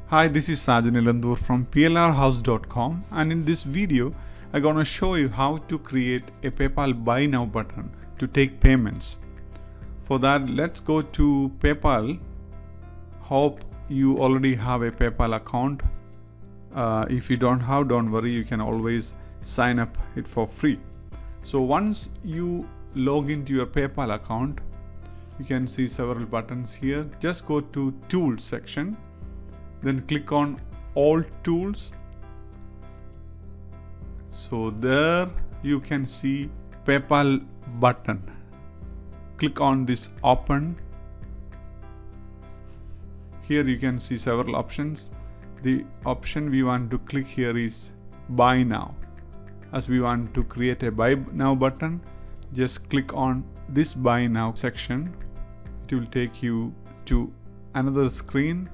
Hi, this is Sajan Ilandur from plrhouse.com, and in this video I'm going to show you how to create a PayPal Buy Now button to take payments. For that, let's go to PayPal. Hope you already have a PayPal account. If you don't have, don't worry, you can always sign up it for free. So once you log into your PayPal account, you can see several buttons here. Just go to Tools section. Then click on All Tools. So there you can see PayPal button. Click on this Open. Here you can see several options. The option we want to click here is Buy Now. As we want to create a Buy Now button, just click on this Buy Now section. It will take you to another screen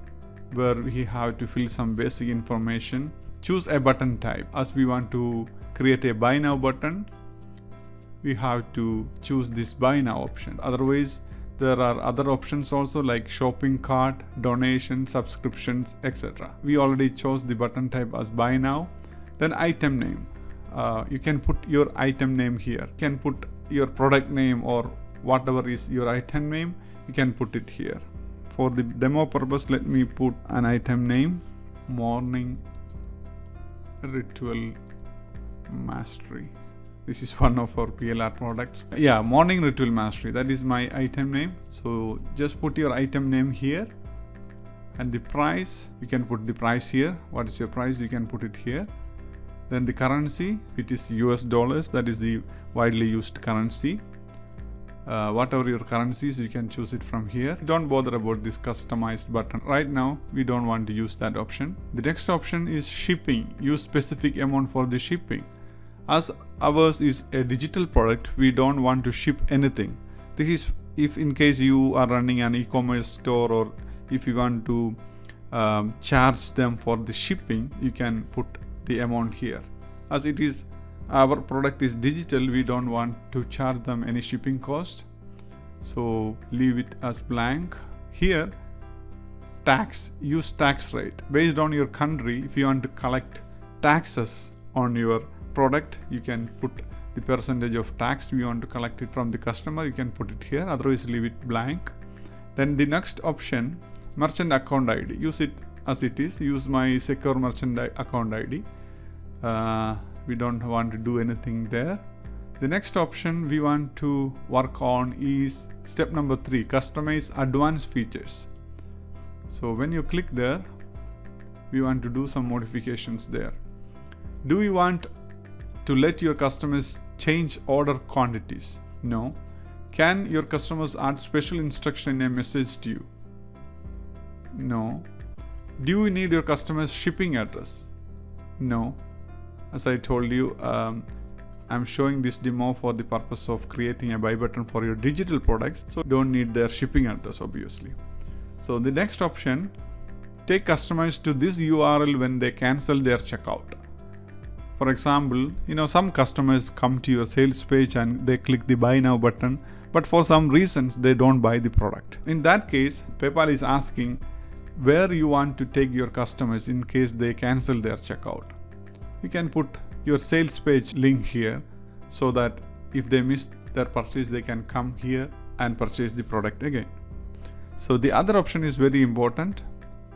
where we have to fill some basic information. Choose a button type. As we want to create a Buy Now button, we have to choose this Buy Now option. Otherwise, there are other options also like shopping cart, donation, subscriptions, etc. We already chose the button type as Buy Now. Then item name. You can put your item name here. You can put your product name or whatever is your item name, you can put it here. For the demo purpose, let me put an item name, Morning Ritual Mastery. This is one of our PLR products. Yeah, Morning Ritual Mastery, that is my item name. So just put your item name here, and the price, you can put the price here. What is your price? You can put it here. Then the currency, it is US dollars, that is the widely used currency. Whatever your currencies, you can choose it from here. Don't bother about this customized button. Right now, we don't want to use that option. The next option is shipping. Use specific amount for the shipping. As ours is a digital product, we don't want to ship anything. This is if in case you are running an e-commerce store, or if you want to charge them for the shipping, you can put the amount here. As it is our product is digital, we don't want to charge them any shipping cost, so leave it as blank. Here, tax, use tax rate based on your country. If you want to collect taxes on your product, you can put the percentage of tax you want to collect it from the customer, you can put it here, otherwise leave it blank. Then the next option, merchant account ID, use it as it is. Use my secure merchant account ID. We don't want to do anything there. The next option we want to work on is step number 3, customize advanced features. So when you click there, we want to do some modifications there. Do you want to let your customers change order quantities? No. Can your customers add special instruction in a message to you? No. Do you need your customers' shipping address? No. As I told you, I'm showing this demo for the purpose of creating a buy button for your digital products, so don't need their shipping address obviously. So the next option, take customers to this URL when they cancel their checkout. For example, some customers come to your sales page and they click the Buy Now button, but for some reasons they don't buy the product. In that case, PayPal is asking where you want to take your customers in case they cancel their checkout. You can put your sales page link here so that if they miss their purchase, they can come here and purchase the product again. So the other option is very important.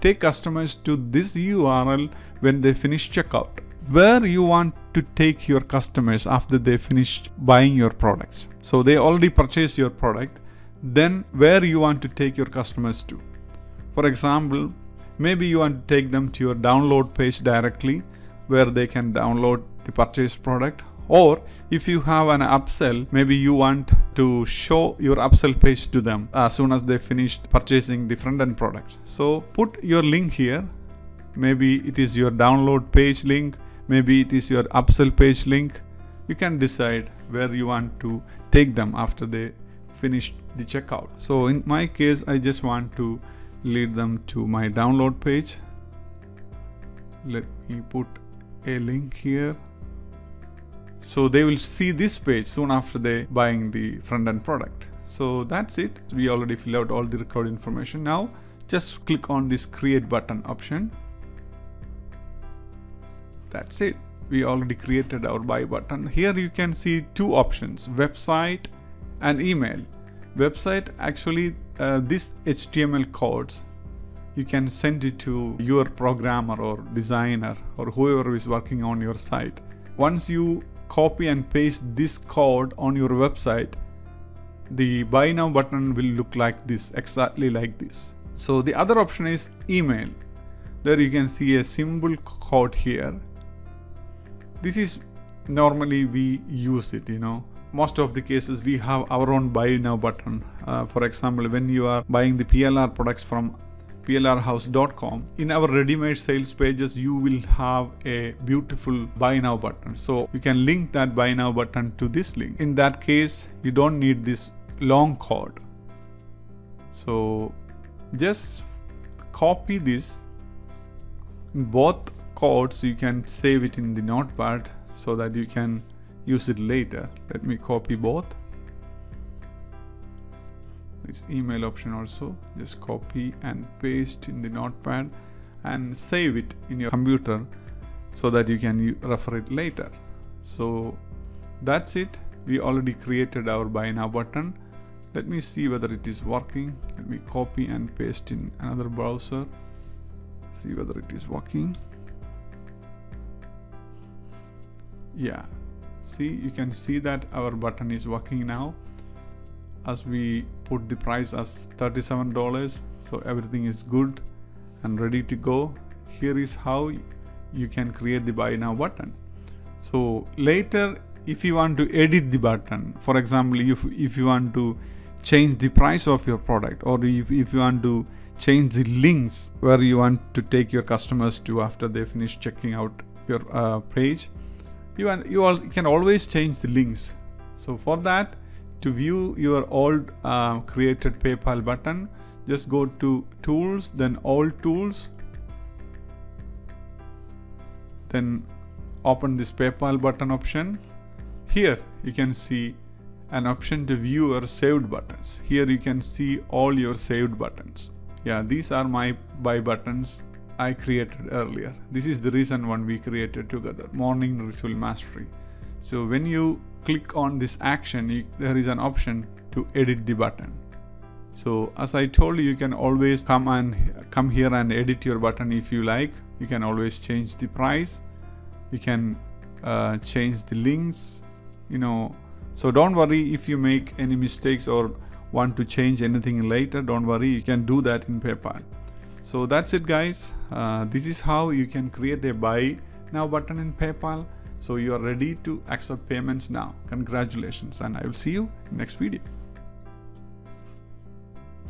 Take customers to this URL when they finish checkout. Where you want to take your customers after they finished buying your products. So they already purchased your product. Then where you want to take your customers to. For example, maybe you want to take them to your download page directly, where they can download the purchased product. Or if you have an upsell, maybe you want to show your upsell page to them as soon as they finished purchasing the front-end product. So put your link here. Maybe it is your download page link, maybe it is your upsell page link. You can decide where you want to take them after they finished the checkout. So in my case, I just want to lead them to my download page. Let me put a link here. So they will see this page soon after they buying the front-end product. So that's it. We already filled out all the required information. Now just click on this create button option. that's it. We already created our buy button. Here you can see two options, website and email. Website, actually this HTML codes, you can send it to your programmer or designer or whoever is working on your site. Once you copy and paste this code on your website, the buy now button will look like this, exactly like this. So the other option is email. There you can see a symbol code here. This is normally we use it, most of the cases we have our own buy now button. For example, when you are buying the PLR products from plrhouse.com, in our ready-made sales pages you will have a beautiful buy now button, so you can link that buy now button to this link. In that case you don't need this long code, so just copy this. In both codes you can save it in the notepad so that you can use it later. Let me copy both. This email option also, just copy and paste in the notepad and save it in your computer so that you can refer it later. So that's it. We already created our buy now button. Let me see whether it is working. Let me copy and paste in another browser, see whether it is working. Yeah, see, you can see that our button is working now. As we put the price as $37, so everything is good and ready to go. Here is how you can create the buy now button. So later, if you want to edit the button, for example, if you want to change the price of your product, or if you want to change the links where you want to take your customers to after they finish checking out your page, you can always change the links. So for that, to view your old created PayPal button, just go to tools, then all tools, then open this PayPal button option. Here you can see an option to view your saved buttons. Here you can see all your saved buttons. Yeah, these are my buy buttons I created earlier. This is the recent one we created together, Morning Ritual Mastery. So when you click on this action, there is an option to edit the button. So as I told you, you can always come here and edit your button if you like. You can always change the price. You can change the links, So don't worry if you make any mistakes or want to change anything later. Don't worry, you can do that in PayPal. So that's it, guys. This is how you can create a buy now button in PayPal. So you are ready to accept payments now. Congratulations, and I will see you in next video.